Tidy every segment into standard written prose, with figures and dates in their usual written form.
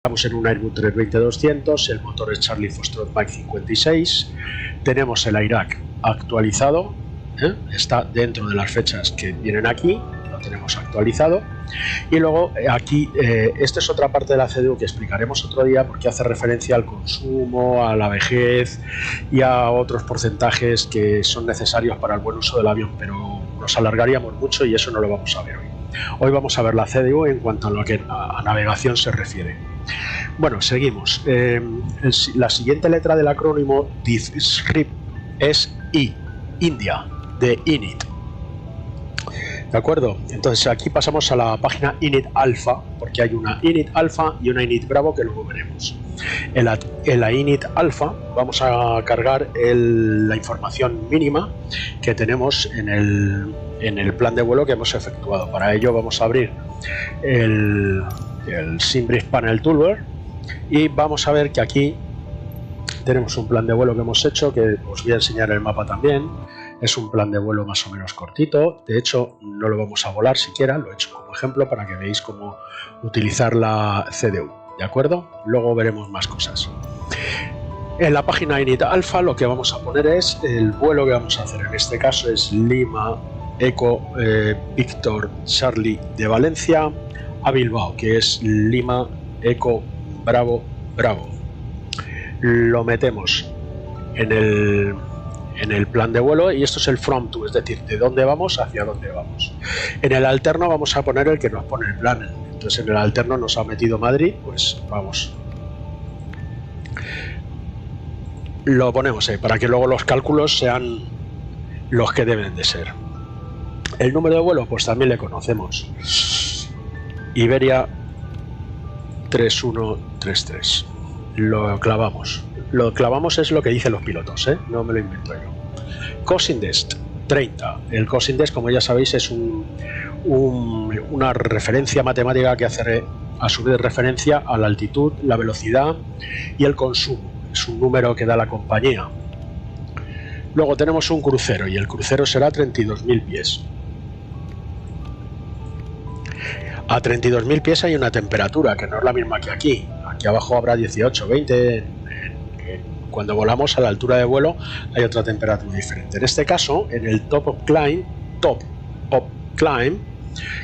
Estamos en un Airbus 320-200, el motor es Charlie Foxtrot Mike 56, tenemos el AIRAC actualizado, está dentro de las fechas que vienen aquí, lo tenemos actualizado. Y luego aquí, esta es otra parte de la CDU que explicaremos otro día porque hace referencia al consumo, a la vejez y a otros porcentajes que son necesarios para el buen uso del avión, pero nos alargaríamos mucho y eso no lo vamos a ver hoy. Hoy vamos a ver la CDU en cuanto a lo que a navegación se refiere. Bueno, seguimos. La siguiente letra del acrónimo DIFSRIP es I, India, de INIT. ¿De acuerdo? Entonces aquí pasamos a la página INIT Alpha, porque hay una INIT Alpha y una INIT Bravo que luego veremos. En la INIT Alpha vamos a cargar la información mínima que tenemos en el plan de vuelo que hemos efectuado. Para ello vamos a abrir el SimBrief Panel Toolbar y vamos a ver que aquí tenemos un plan de vuelo que hemos hecho, que os voy a enseñar el mapa también. Es un plan de vuelo más o menos cortito, de hecho no lo vamos a volar siquiera, lo he hecho como ejemplo para que veáis cómo utilizar la CDU, ¿de acuerdo? Luego veremos más cosas. En la página INIT Alpha lo que vamos a poner es el vuelo que vamos a hacer, en este caso es Lima Eco Víctor Charlie de Valencia a Bilbao, que es Lima Eco Bravo Bravo. Lo metemos en el plan de vuelo y esto es el from to, es decir, de dónde vamos hacia dónde vamos. En el alterno vamos a poner el que nos pone el plan, entonces en el alterno nos ha metido Madrid, pues vamos. Lo ponemos ahí para que luego los cálculos sean los que deben de ser. El número de vuelo pues también le conocemos, Iberia 3133. Lo clavamos. Lo clavamos es lo que dicen los pilotos, no me lo invento yo. Cost Index 30. El Cost Index, como ya sabéis, es una referencia matemática que hace a su vez referencia a la altitud, la velocidad y el consumo. Es un número que da la compañía. Luego tenemos un crucero y el crucero será 32.000 pies. A 32.000 pies hay una temperatura que no es la misma que aquí. Aquí abajo habrá 18, 20. Cuando volamos a la altura de vuelo hay otra temperatura diferente. En este caso, en el Top of Climb,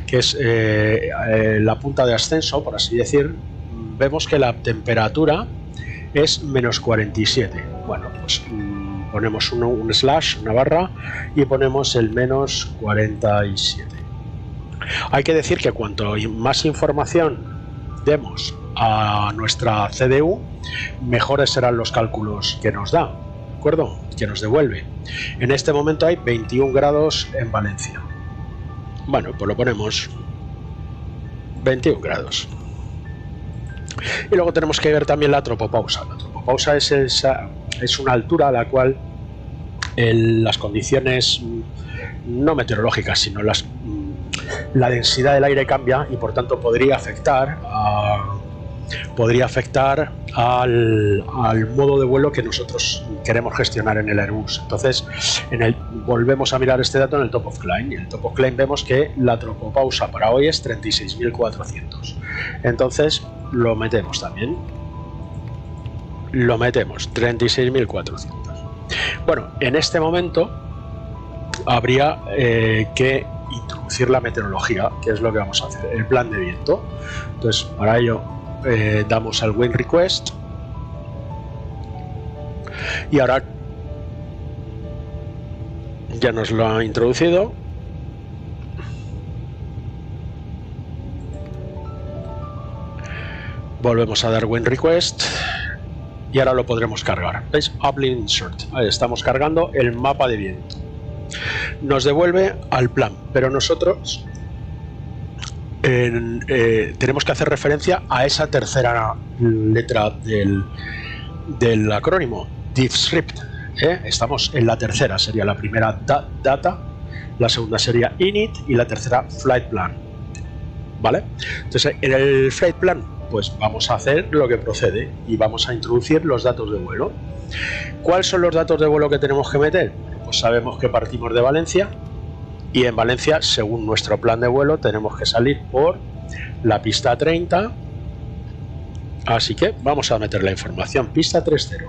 que es la punta de ascenso, por así decir, vemos que la temperatura es menos 47. Bueno, pues ponemos un slash, una barra, y ponemos el menos 47. Hay que decir que cuanto más información demos a nuestra CDU, mejores serán los cálculos que nos da, ¿de acuerdo? Que nos devuelve. En este momento hay 21 grados en Valencia. Bueno, pues lo ponemos 21 grados. Y luego tenemos que ver también la tropopausa. La tropopausa es una altura a la cual las condiciones no meteorológicas, sino la densidad del aire cambia y por tanto podría afectar al modo de vuelo que nosotros queremos gestionar en el Airbus. Entonces volvemos a mirar este dato en el Top of Climb y en el Top of Climb vemos que la tropopausa para hoy es 36.400. entonces lo metemos también, 36.400. Bueno, en este momento habría que introducir la meteorología, que es lo que vamos a hacer, el plan de viento. Entonces para ello damos al Wind Request y ahora ya nos lo ha introducido. Volvemos a dar Wind Request y ahora lo podremos cargar. ¿Veis? Uplink Insert. Ahí estamos cargando el mapa de viento. Nos devuelve al plan, pero nosotros tenemos que hacer referencia a esa tercera letra del acrónimo, DIFSRIP. Estamos en la tercera, sería la primera data, la segunda sería init y la tercera flight plan. ¿Vale? Entonces en el flight plan pues vamos a hacer lo que procede y vamos a introducir los datos de vuelo. ¿Cuáles son los datos de vuelo que tenemos que meter? Bueno, pues sabemos que partimos de Valencia y en Valencia, según nuestro plan de vuelo, tenemos que salir por la pista 30 Así que vamos a meter la información, pista 3.0.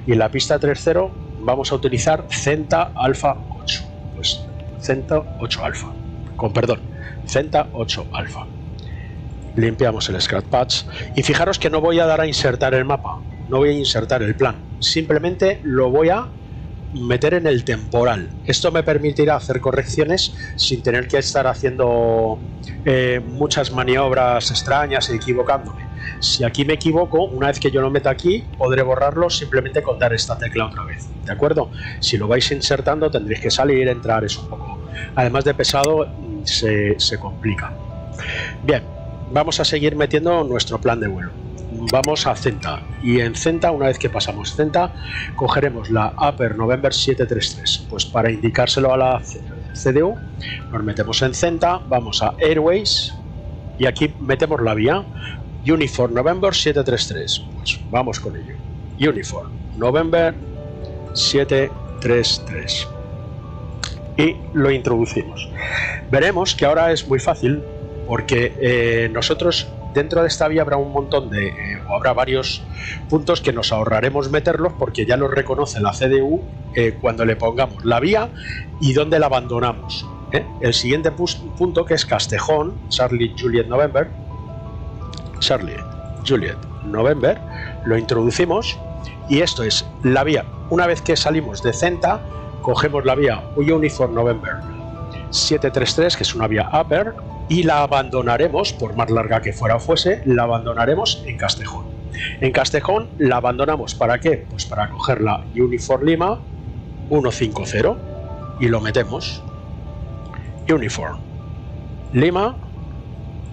Y en la pista 3.0 vamos a utilizar Centa Alpha 8. Pues Centa 8 Alpha. Con perdón, Centa 8 Alpha. Limpiamos el Scratch Patch y fijaros que no voy a dar a insertar el mapa, no voy a insertar el plan, simplemente lo voy a meter en el temporal. Esto me permitirá hacer correcciones sin tener que estar haciendo muchas maniobras extrañas y equivocándome. Si aquí me equivoco, una vez que yo lo meta aquí, podré borrarlo simplemente con dar esta tecla otra vez, ¿de acuerdo? Si lo vais insertando tendréis que salir, entrar, es un poco, además de pesado, se complica. Bien, vamos a seguir metiendo nuestro plan de vuelo. Vamos a Centa y en Centa, una vez que pasamos Centa, cogeremos la Upper November 733. Pues para indicárselo a la CDU, nos metemos en Centa, vamos a Airways y aquí metemos la vía Uniform November 733. Pues vamos con ello. Uniform November 733 y lo introducimos. Veremos que ahora es muy fácil porque nosotros dentro de esta vía habrá un montón de o habrá varios puntos que nos ahorraremos meterlos porque ya los reconoce la CDU cuando le pongamos la vía y dónde la abandonamos. El siguiente punto, que es Castejón, Charlie Juliet November, lo introducimos y esto es la vía. Una vez que salimos de Centa, cogemos la vía Uniform November 733, que es una vía upper, y la abandonaremos, por más larga que fuera o fuese, la abandonaremos en Castejón. En Castejón la abandonamos, ¿para qué? Pues para coger la Uniform Lima 150 y lo metemos. Uniform Lima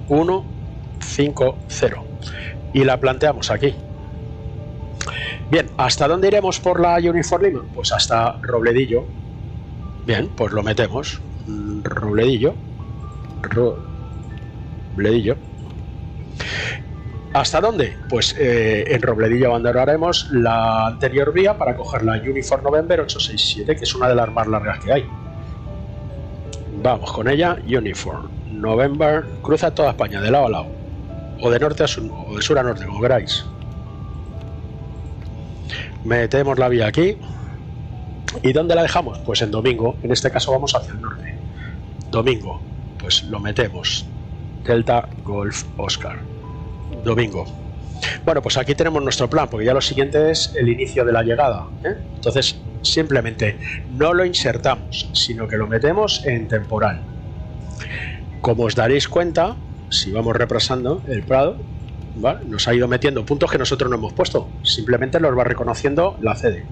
150 y la planteamos aquí. Bien, ¿hasta dónde iremos por la Uniform Lima? Pues hasta Robledillo. Bien, pues lo metemos. Robledillo. ¿Hasta dónde? Pues en Robledillo abandonaremos la anterior vía para coger la Uniform November 867, que es una de las más largas que hay. Vamos con ella. Uniform November, cruza toda España, de lado a lado, o de norte a sur, o de sur a norte, como queráis. Metemos la vía aquí. ¿Y dónde la dejamos? Pues en Domingo. En este caso vamos hacia el norte. Domingo, pues lo metemos. Delta Golf Oscar. Domingo. Bueno, pues aquí tenemos nuestro plan, porque ya lo siguiente es el inicio de la llegada. Entonces, simplemente no lo insertamos, sino que lo metemos en temporal. Como os daréis cuenta, si vamos repasando el Prado, ¿vale? Nos ha ido metiendo puntos que nosotros no hemos puesto. Simplemente los va reconociendo la CD.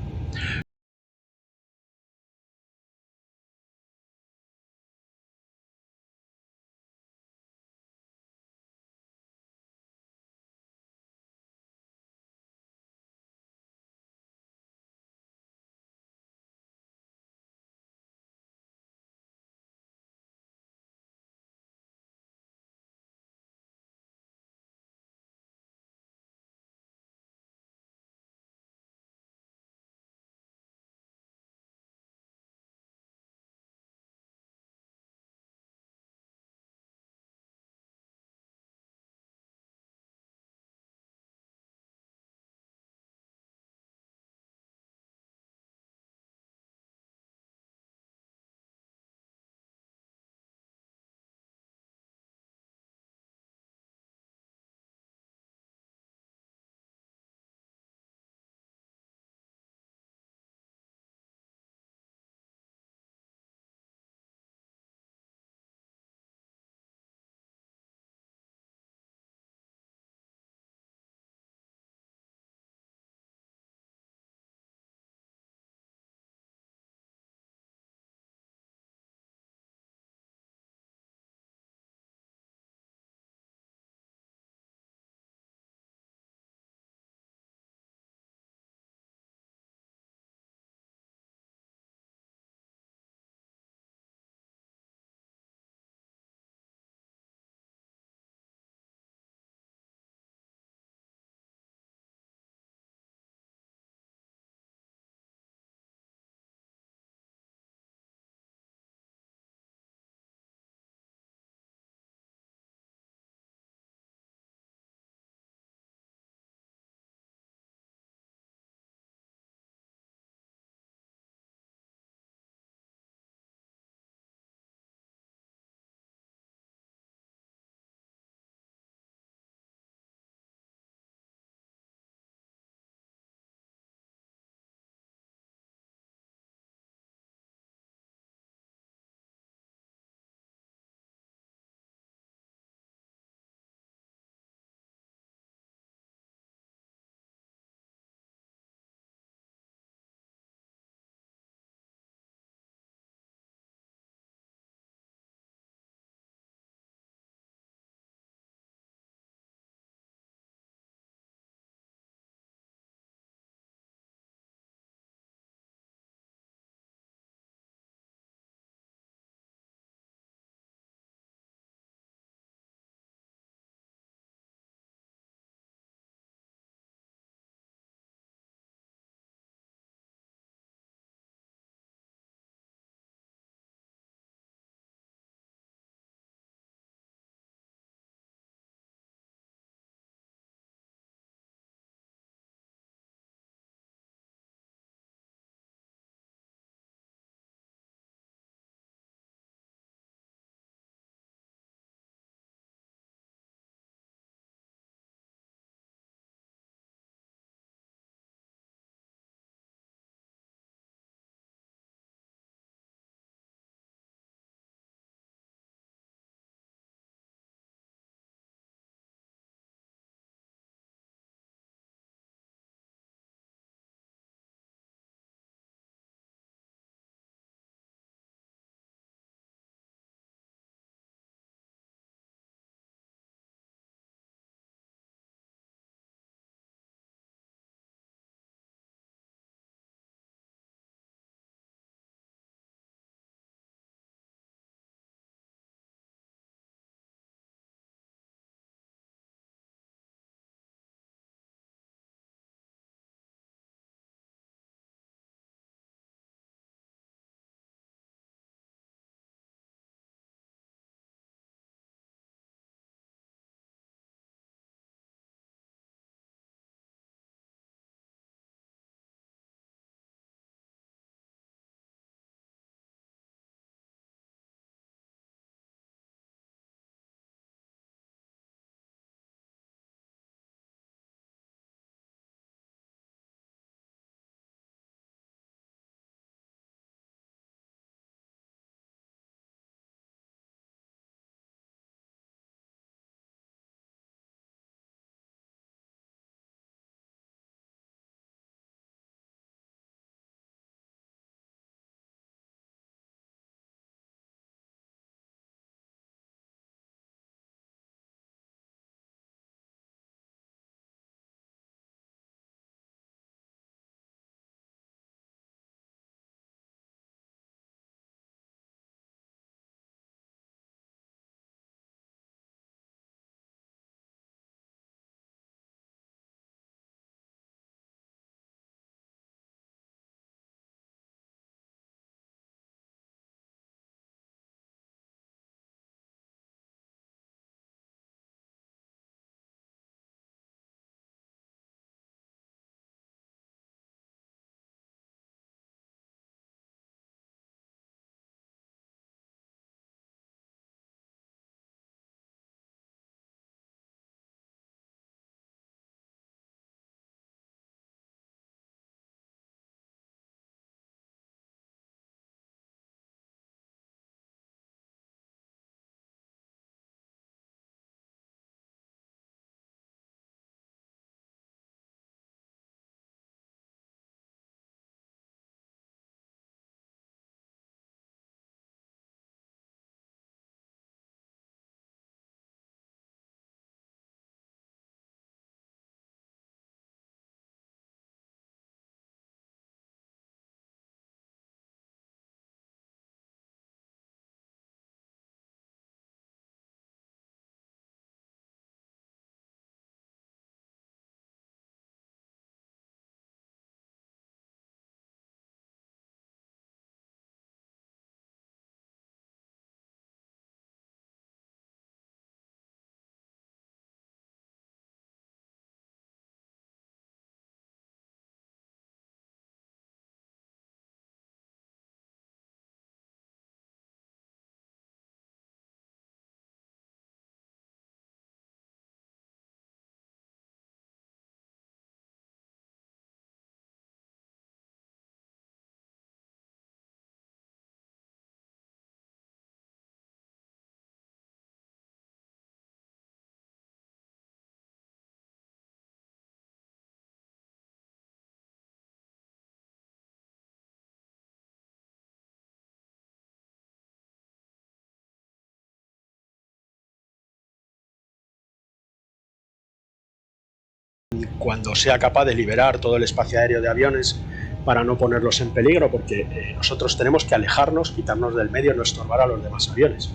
cuando sea capaz de liberar todo el espacio aéreo de aviones para no ponerlos en peligro, porque nosotros tenemos que alejarnos, quitarnos del medio, no estorbar a los demás aviones.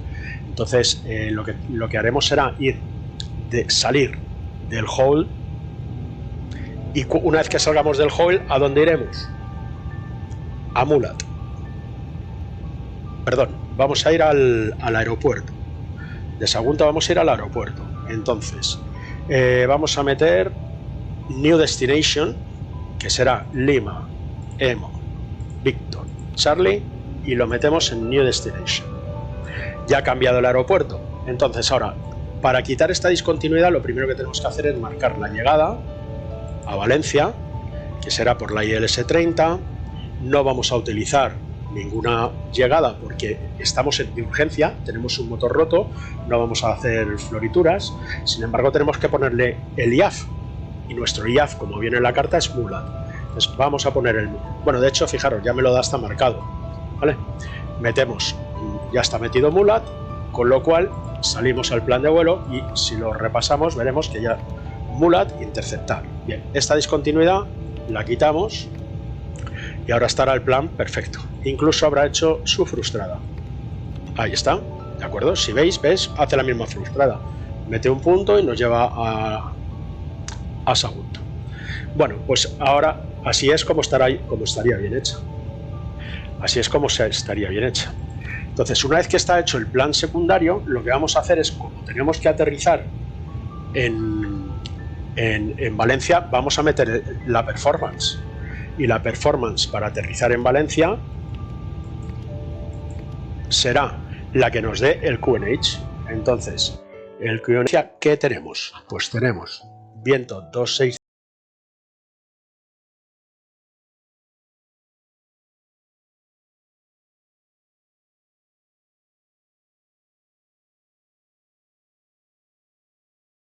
Entonces lo que haremos será salir del hole, y una vez que salgamos del hole, ¿a dónde iremos? A Mulat. Perdón, vamos a ir al aeropuerto. De Sagunto vamos a ir al aeropuerto. Entonces, vamos a meter New Destination, que será Lima, Emo, Victor, Charlie, y lo metemos en New Destination. Ya ha cambiado el aeropuerto. Entonces ahora, para quitar esta discontinuidad, lo primero que tenemos que hacer es marcar la llegada a Valencia, que será por la ILS 30. No vamos a utilizar ninguna llegada porque estamos en urgencia, tenemos un motor roto, no vamos a hacer florituras. Sin embargo, tenemos que ponerle el IAF, y nuestro IAF, como viene en la carta, es Mulat. Entonces vamos a poner el... Bueno, de hecho, fijaros, ya me lo da hasta marcado, ¿vale? Metemos, ya está metido Mulat, con lo cual salimos al plan de vuelo, y si lo repasamos veremos que ya Mulat, interceptar. Bien, esta discontinuidad la quitamos y ahora estará el plan perfecto. Incluso habrá hecho su frustrada. Ahí está, ¿de acuerdo? Si veis, hace la misma frustrada. Mete un punto y nos lleva a Sagunto. Bueno, pues ahora así es como estaría bien hecha. Así es como estaría bien hecha. Entonces, una vez que está hecho el plan secundario, lo que vamos a hacer es, como tenemos que aterrizar en Valencia, vamos a meter la performance. Y la performance para aterrizar en Valencia será la que nos dé el QNH. Entonces, el QNH, ¿qué tenemos? Pues tenemos viento 26.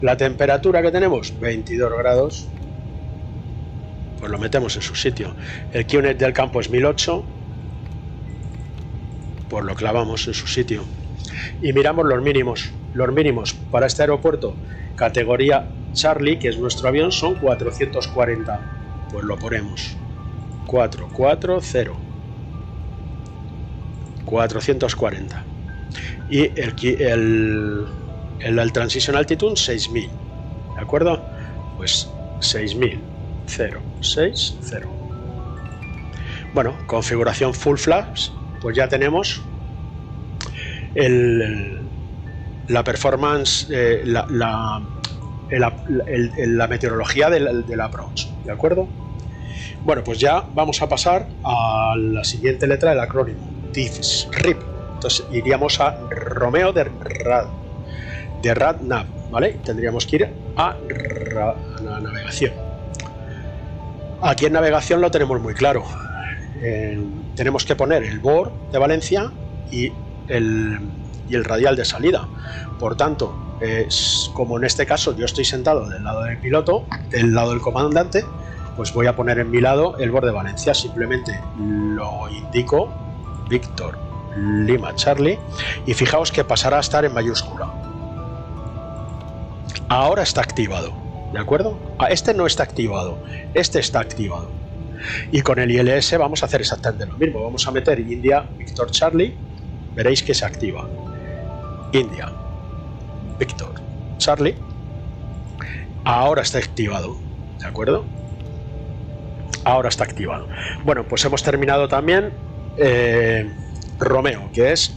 La temperatura que tenemos, 22 grados. Pues lo metemos en su sitio. El QNH del campo es 1008. Pues lo clavamos en su sitio. Y miramos los mínimos. Los mínimos para este aeropuerto, categoría Charlie, que es nuestro avión, son 440. Pues lo ponemos. 440. 440. Y el Transition Altitude 6000. ¿De acuerdo? Pues 6000. 060. Bueno, configuración full flaps, pues ya tenemos la performance, la meteorología del approach, ¿de acuerdo? Bueno, pues ya vamos a pasar a la siguiente letra del acrónimo, DIFS-RIP. Entonces iríamos a Romeo de RAD-NAV, ¿vale? Tendríamos que ir a la navegación. Aquí en navegación lo tenemos muy claro. Tenemos que poner el BOR de Valencia y el radial de salida. Por tanto, como en este caso yo estoy sentado del lado del piloto, del lado del comandante, pues voy a poner en mi lado el BOR de Valencia. Simplemente lo indico, Víctor, Lima, Charlie, y fijaos que pasará a estar en mayúscula. Ahora está activado. ¿De acuerdo? Este no está activado, este está activado. Y con el ILS vamos a hacer exactamente lo mismo. Vamos a meter India, Victor, Charlie. Veréis que se activa. India, Victor, Charlie. Ahora está activado. ¿De acuerdo? Ahora está activado. Bueno, pues hemos terminado también Romeo, que es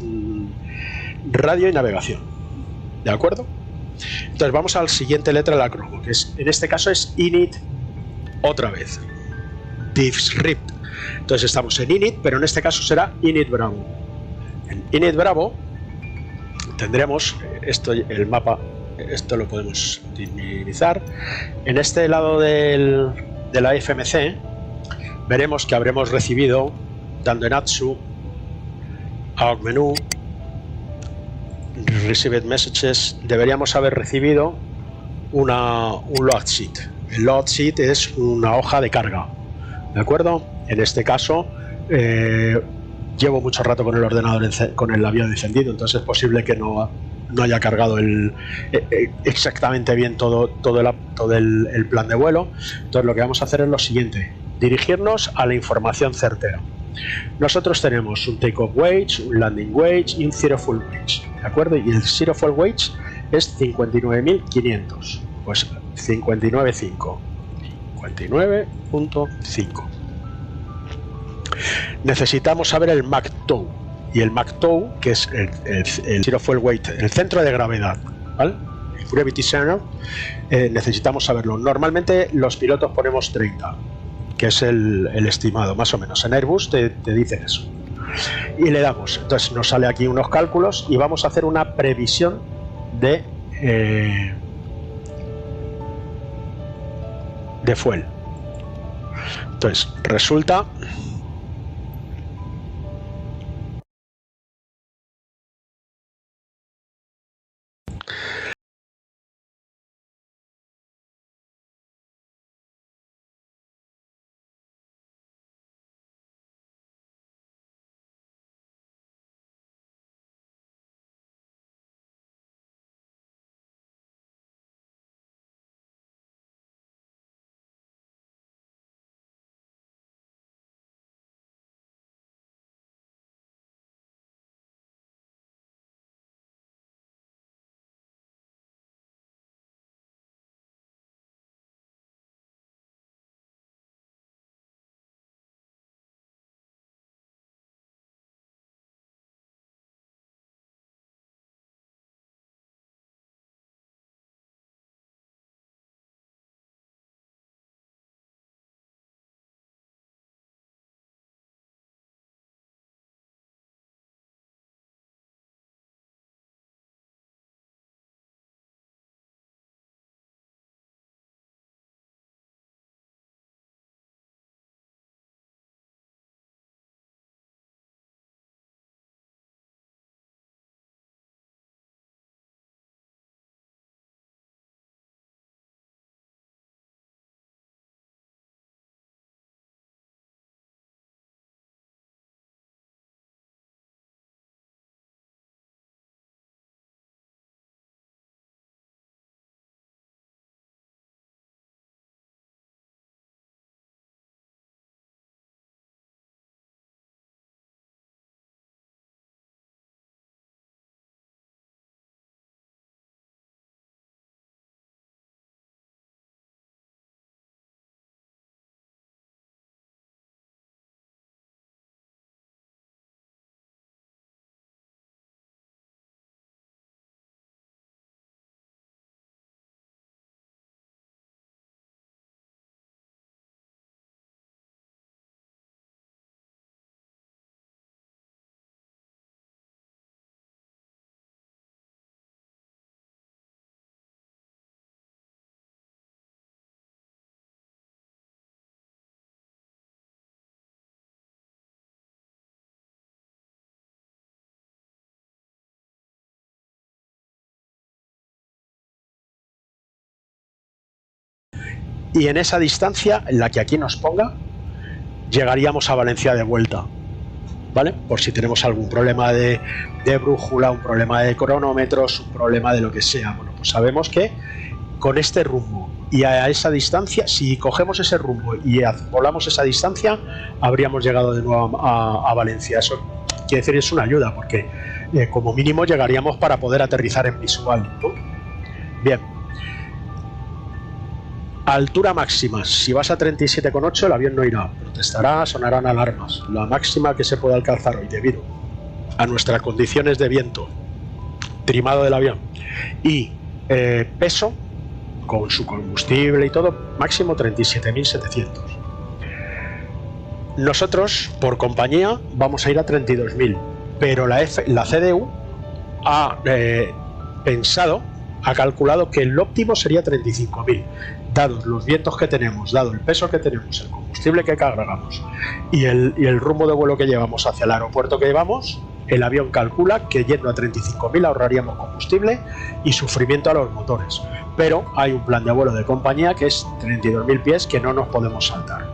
radio y navegación. ¿De acuerdo? Entonces vamos a la siguiente letra del acrónimo, que en este caso es INIT otra vez. DIFS-RIP. Entonces estamos en INIT, pero en este caso será INIT Bravo. En INIT Bravo tendremos el mapa, esto lo podemos minimizar. En este lado de la FMC veremos que habremos recibido, dando en ATSU, AUG menú, Received Messages, deberíamos haber recibido un load sheet. El load sheet es una hoja de carga, ¿de acuerdo? En este caso llevo mucho rato con el ordenador, con el avión encendido, entonces es posible que no no haya cargado exactamente bien todo el plan de vuelo. Entonces lo que vamos a hacer es lo siguiente: dirigirnos a la información certera. Nosotros tenemos un take-off wage, un landing wage y un zero fuel wage, ¿de acuerdo? Y el zero fuel wage es 59.500, pues 59.5, 59.5. Necesitamos saber el MACTOW, y el MACTOW, que es el zero fuel weight, el centro de gravedad, ¿vale? El gravity center, necesitamos saberlo. Normalmente los pilotos ponemos 30, que es el estimado, más o menos. En Airbus te dicen eso. Y le damos, entonces nos sale aquí unos cálculos y vamos a hacer una previsión de fuel. Entonces resulta y en esa distancia, en la que aquí nos ponga, llegaríamos a Valencia de vuelta, ¿vale? Por si tenemos algún problema de brújula, un problema de cronómetros, un problema de lo que sea. Bueno, pues sabemos que con este rumbo y a esa distancia, si cogemos ese rumbo y volamos esa distancia, habríamos llegado de nuevo a Valencia. Eso quiere decir, es una ayuda, porque como mínimo llegaríamos para poder aterrizar en visual, ¿no? Bien. Altura máxima: si vas a 37,8 el avión no irá, protestará, sonarán alarmas. La máxima que se puede alcanzar hoy, debido a nuestras condiciones de viento, trimado del avión y peso, con su combustible y todo, máximo 37.700. Nosotros, por compañía, vamos a ir a 32.000, pero la CDU ha calculado que el óptimo sería 35.000, dados los vientos que tenemos, dado el peso que tenemos, el combustible que cargamos y el rumbo de vuelo que llevamos hacia el aeropuerto que llevamos. El avión calcula que yendo a 35.000 ahorraríamos combustible y sufrimiento a los motores, pero hay un plan de vuelo de compañía que es 32.000 pies que no nos podemos saltar.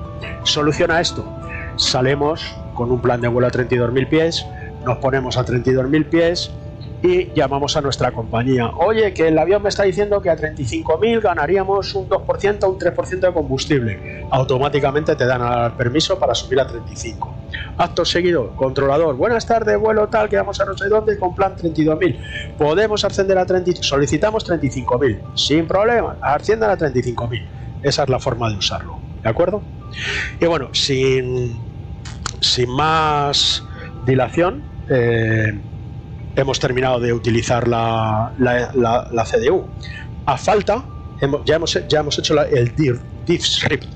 Soluciona esto: salemos con un plan de vuelo a 32.000 pies, nos ponemos a 32.000 pies, y llamamos a nuestra compañía. Oye, que el avión me está diciendo que a 35.000 ganaríamos un 2%, un 3% de combustible. Automáticamente te dan el permiso para subir a 35. Acto seguido, controlador, buenas tardes, vuelo tal, que vamos a no sé dónde con plan 32.000. Podemos ascender a 30, solicitamos 35.000, sin problema, asciendan a 35.000. Esa es la forma de usarlo, ¿de acuerdo? Y bueno, sin más dilación, hemos terminado de utilizar la CDU. A falta, ya hemos hecho el diff script.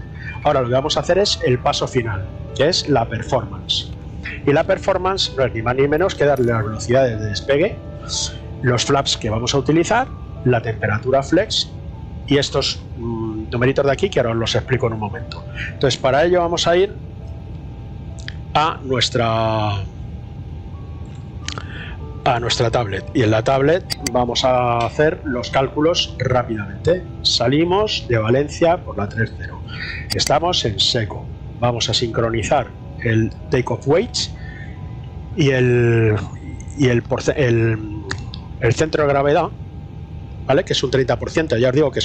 Ahora lo que vamos a hacer es el paso final, que es la performance. Y la performance no es ni más ni menos que darle las velocidades de despegue, los flaps que vamos a utilizar, la temperatura flex y estos numeritos de aquí que ahora os los explico en un momento. Entonces, para ello vamos a ir a nuestra tablet, y en la tablet vamos a hacer los cálculos rápidamente. Salimos de Valencia por la 30, estamos en seco, vamos a sincronizar el takeoff weights y el centro de gravedad, ¿vale? Que es un 30%, ya os digo que